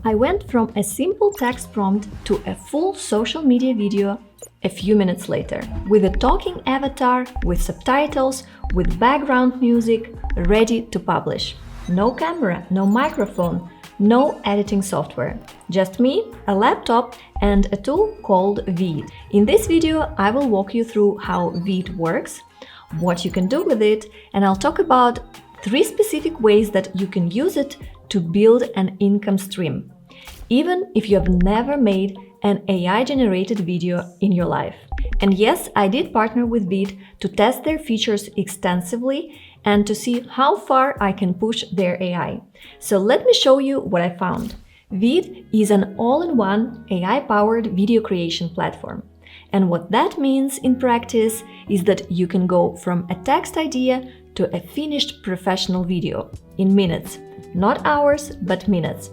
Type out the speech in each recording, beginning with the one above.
I went from a simple text prompt to a full social media video a few minutes later, with a talking avatar, with subtitles, with background music, ready to publish. No camera, no microphone, no editing software. Just me, a laptop, and a tool called Veed. In this video, I will walk you through how Veed works, what you can do with it, and I'll talk about 3 specific ways that you can use it to build an income stream, even if you have never made an AI-generated video in your life. And yes, I did partner with Veed to test their features extensively and to see how far I can push their AI. So let me show you what I found. Veed is an all-in-one AI-powered video creation platform. And what that means in practice is that you can go from a text idea to a finished professional video in minutes, not hours, but minutes.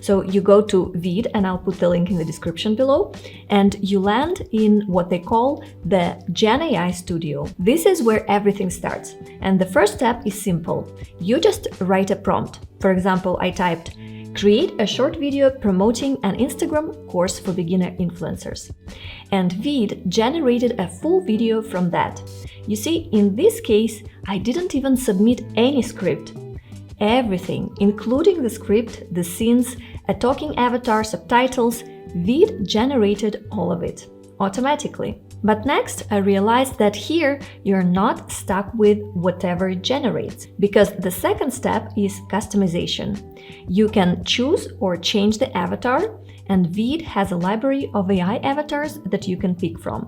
So you go to Veed, and I'll put the link in the description below, and you land in what they call the Gen AI Studio. This is where everything starts. And the first step is simple. You just write a prompt. For example, I typed, "Create a short video promoting an Instagram course for beginner influencers." And Veed generated a full video from that. You see, in this case, I didn't even submit any script. Everything, including the script, the scenes, a talking avatar, subtitles, Veed generated all of it automatically. But next, I realized that here you're not stuck with whatever it generates, because the second step is customization. You can choose or change the avatar, and Veed has a library of AI avatars that you can pick from.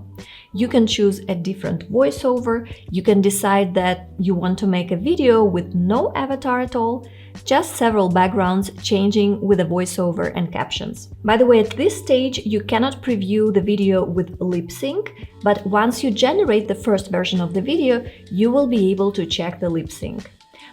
You can choose a different voiceover, you can decide that you want to make a video with no avatar at all, just several backgrounds changing with a voiceover and captions. By the way, at this stage you cannot preview the video with lip sync, but once you generate the first version of the video, you will be able to check the lip sync.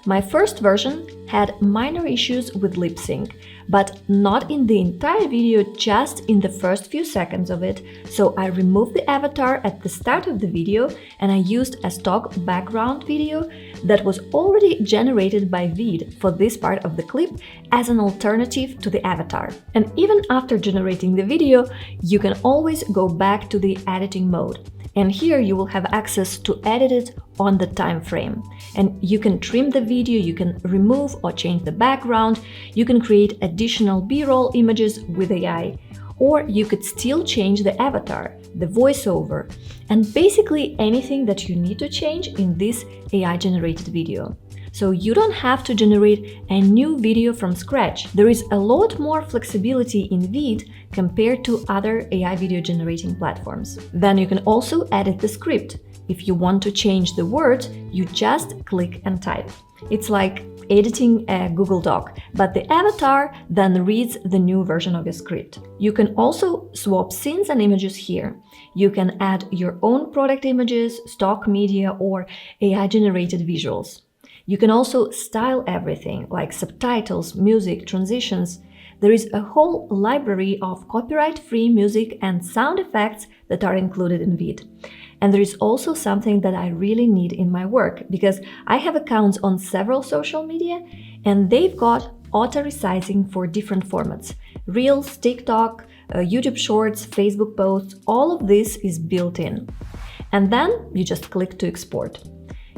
My first version had minor issues with lip sync, but not in the entire video, just in the first few seconds of it. So I removed the avatar at the start of the video and I used a stock background video that was already generated by Veed for this part of the clip as an alternative to the avatar. And even after generating the video, you can always go back to the editing mode. And here you will have access to edit it on the time frame. And you can trim the video, you can remove or change the background, you can create additional B-roll images with AI, or you could still change the avatar, the voiceover, and basically anything that you need to change in this AI-generated video. So you don't have to generate a new video from scratch. There is a lot more flexibility in Veed compared to other AI video generating platforms. Then you can also edit the script. If you want to change the words, you just click and type. It's like editing a Google Doc, but the avatar then reads the new version of your script. You can also swap scenes and images here. You can add your own product images, stock media, or AI-generated visuals. You can also style everything, like subtitles, music, transitions. There is a whole library of copyright-free music and sound effects that are included in Veed. And there is also something that I really need in my work, because I have accounts on several social media and they've got auto-resizing for different formats. Reels, TikTok, YouTube Shorts, Facebook posts, all of this is built in. And then you just click to export.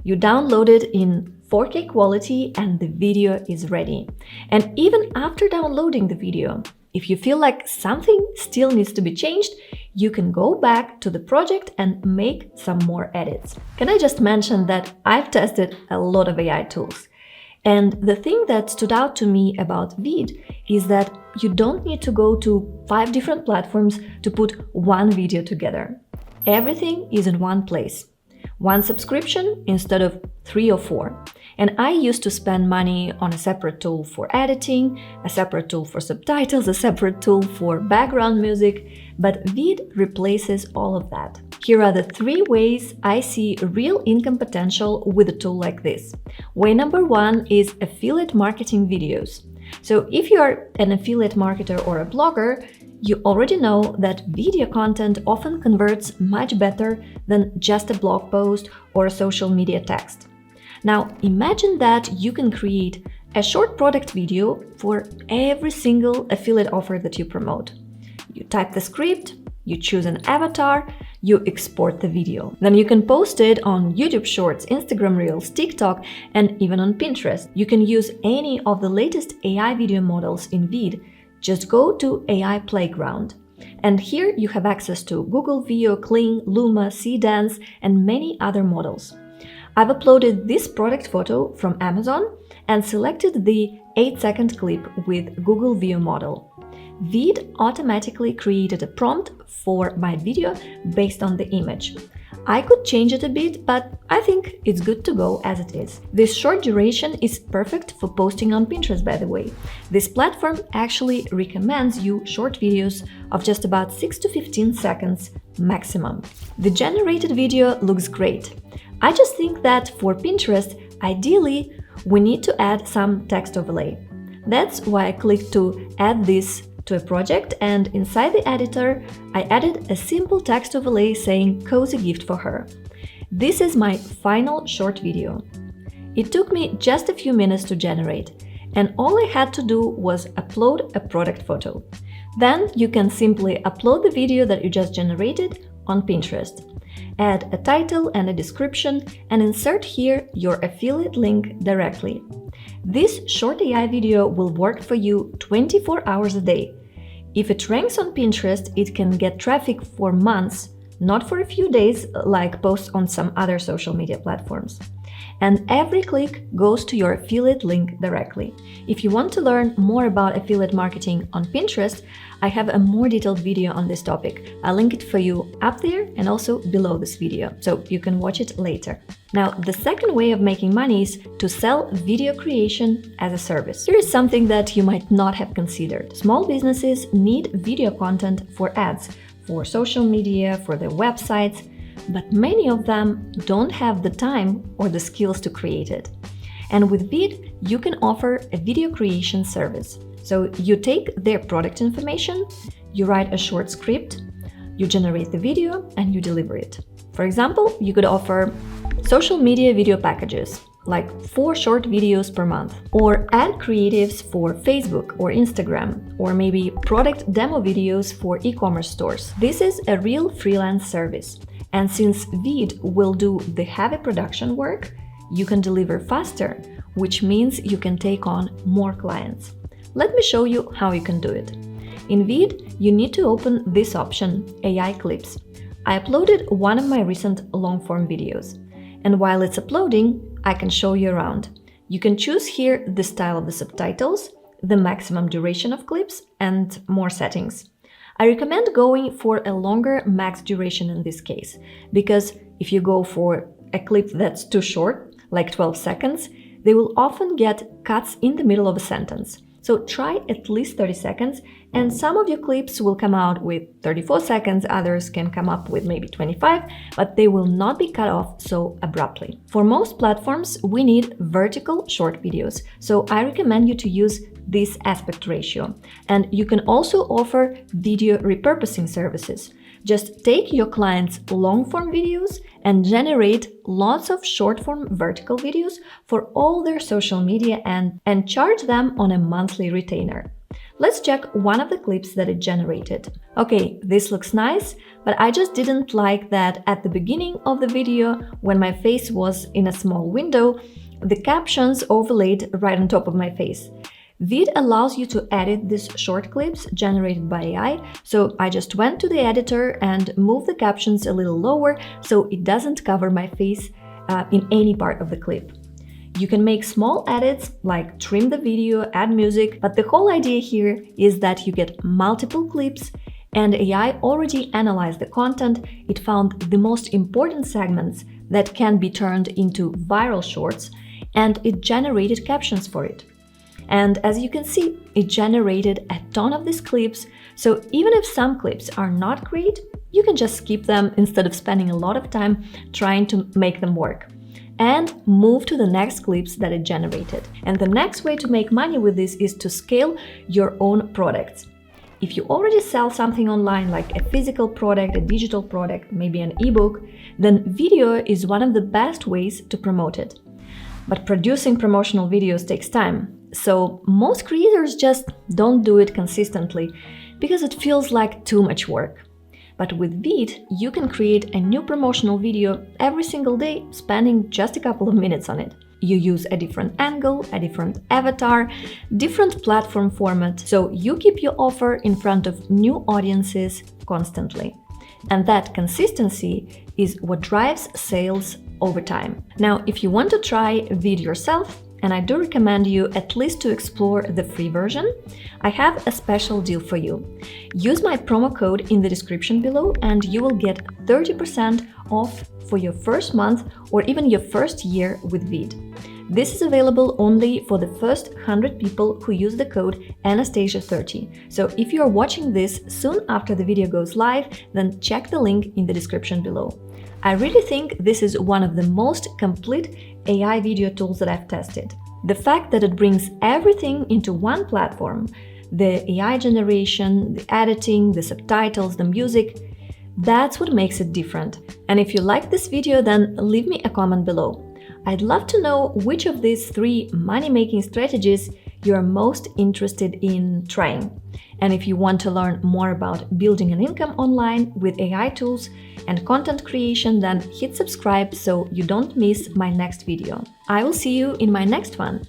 You download it in 4K quality and the video is ready. And even after downloading the video, if you feel like something still needs to be changed, you can go back to the project and make some more edits. Can I just mention that I've tested a lot of AI tools. And the thing that stood out to me about Veed is that you don't need to go to 5 different platforms to put one video together. Everything is in one place. One subscription instead of 3 or 4. And I used to spend money on a separate tool for editing, a separate tool for subtitles, a separate tool for background music, but Veed replaces all of that. Here are the 3 ways I see real income potential with a tool like this. Way number 1 is affiliate marketing videos. So if you are an affiliate marketer or a blogger, you already know that video content often converts much better than just a blog post or a social media text. Now, imagine that you can create A short product video for every single affiliate offer that you promote. You type the script, you choose an avatar, you export the video. Then you can post it on YouTube Shorts, Instagram Reels, TikTok, and even on Pinterest. You can use any of the latest AI video models in Vid. Just go to AI Playground. And here you have access to Google Veo, Kling, Luma, Cdance, and many other models. I've uploaded this product photo from Amazon and selected the 8-second clip with Google Veo model. Vid automatically created a prompt for my video based on the image. I could change it a bit, but I think it's good to go as it is. This short duration is perfect for posting on Pinterest, by the way. This platform actually recommends you short videos of just about 6 to 15 seconds maximum. The generated video looks great. I just think that for Pinterest, ideally, we need to add some text overlay. That's why I clicked to add this to a project, and inside the editor, I added a simple text overlay saying cozy gift for her. This is my final short video. It took me just a few minutes to generate, and all I had to do was upload a product photo. Then you can simply upload the video that you just generated on Pinterest. Add a title and a description and insert here your affiliate link directly. This short AI video will work for you 24 hours a day. If it ranks on Pinterest, it can get traffic for months, not for a few days like posts on some other social media platforms. And every click goes to your affiliate link directly. If you want to learn more about affiliate marketing on Pinterest, I have a more detailed video on this topic. I'll link it for you up there and also below this video, so you can watch it later. Now, the second way of making money is to sell video creation as a service. Here is something that you might not have considered. Small businesses need video content for ads, for social media, for their websites, but many of them don't have the time or the skills to create it. And with Vid, you can offer a video creation service. So you take their product information, you write a short script, you generate the video, and you deliver it. For example, you could offer social media video packages, like 4 short videos per month, or ad creatives for Facebook or Instagram, or maybe product demo videos for e-commerce stores. This is a real freelance service. And since Vid will do the heavy production work, you can deliver faster, which means you can take on more clients. Let me show you how you can do it. In Vid, you need to open this option, AI Clips. I uploaded one of my recent long-form videos, and while it's uploading, I can show you around. You can choose here the style of the subtitles, the maximum duration of clips, and more settings. I recommend going for a longer max duration in this case, because if you go for a clip that's too short, like 12 seconds, they will often get cuts in the middle of a sentence. So try at least 30 seconds, and some of your clips will come out with 34 seconds, others can come up with maybe 25, but they will not be cut off so abruptly. For most platforms, we need vertical short videos, so I recommend you to use this aspect ratio. And you can also offer video repurposing services. Just take your clients' long-form videos and generate lots of short-form vertical videos for all their social media and charge them on a monthly retainer. Let's check one of the clips that it generated. Okay, this looks nice, but I just didn't like that at the beginning of the video, when my face was in a small window, the captions overlaid right on top of my face. Vid allows you to edit these short clips generated by AI, so I just went to the editor and moved the captions a little lower so it doesn't cover my face in any part of the clip. You can make small edits like trim the video, add music, but the whole idea here is that you get multiple clips, and AI already analyzed the content. It found the most important segments that can be turned into viral shorts, and it generated captions for it. And as you can see, it generated a ton of these clips, so even if some clips are not great, you can just skip them instead of spending a lot of time trying to make them work. And move to the next clips that it generated. And the next way to make money with this is to scale your own products. If you already sell something online, like a physical product, a digital product, maybe an ebook, then video is one of the best ways to promote it. But producing promotional videos takes time. so most creators just don't do it consistently because it feels like too much work. But with Vid, you can create a new promotional video every single day, spending just a couple of minutes on it. You use a different angle, a different avatar, different platform format, so you keep your offer in front of new audiences constantly. And that consistency is what drives sales over time. Now, if you want to try Vid yourself, and I do recommend you at least to explore the free version, I have a special deal for you. Use my promo code in the description below and you will get 30% off for your first month or even your first year with Vid. This is available only for the first 100 people who use the code Anastasia30. So if you are watching this soon after the video goes live, then check the link in the description below. I really think this is one of the most complete AI video tools that I've tested. The fact that it brings everything into one platform, the AI generation, the editing, the subtitles, the music, that's what makes it different. And if you like this video, then leave me a comment below. I'd love to know which of these 3 money-making strategies you're most interested in trying. And if you want to learn more about building an income online with AI tools and content creation, then hit subscribe so you don't miss my next video. I will see you in my next one.